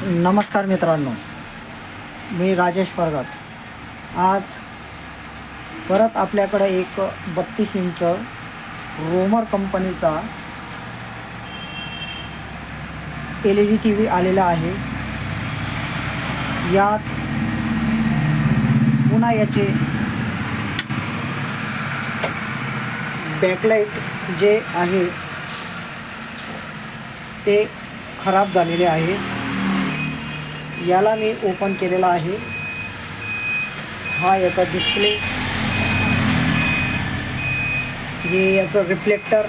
नमस्कार मित्रांनो, मी राजेश परगत। आज परत आपल्याकडे एक 32 इंच रोमर कंपनीचा LED TV आलेला आहे। यात पुन्हा याचे बॅकलाइट जे आहे ते खराब झालेले आहे। याला मी ओपन केलेला आहे। हा याचा डिस्प्ले, हे याचं रिफ्लेक्टर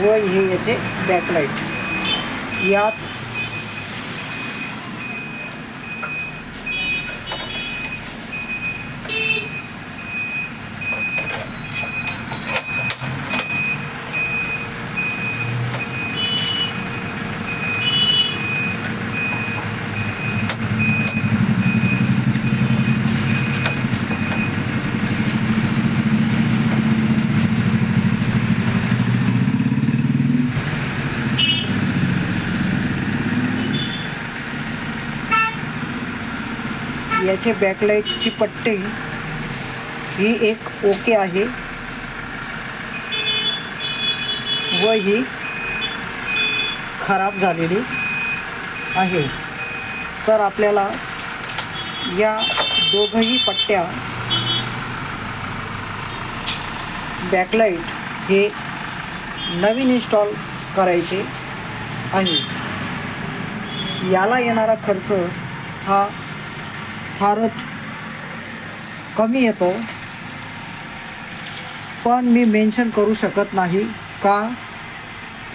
व हे याचे बॅकलाइट। यात याचे बॅकलाइटची पट्टी ही एक ओके आहे व ही खराब झालेली आहे। तर आपल्याला या दोघंही पट्ट्या बॅकलाइट हे नवीन इन्स्टॉल करायचे आहे। याला येणारा खर्च हा फारच कमी येतो, पण मी मेन्शन करू शकत नाही का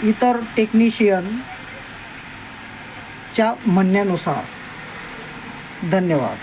इतर टेक्निशियनच्या म्हणण्यानुसार। धन्यवाद।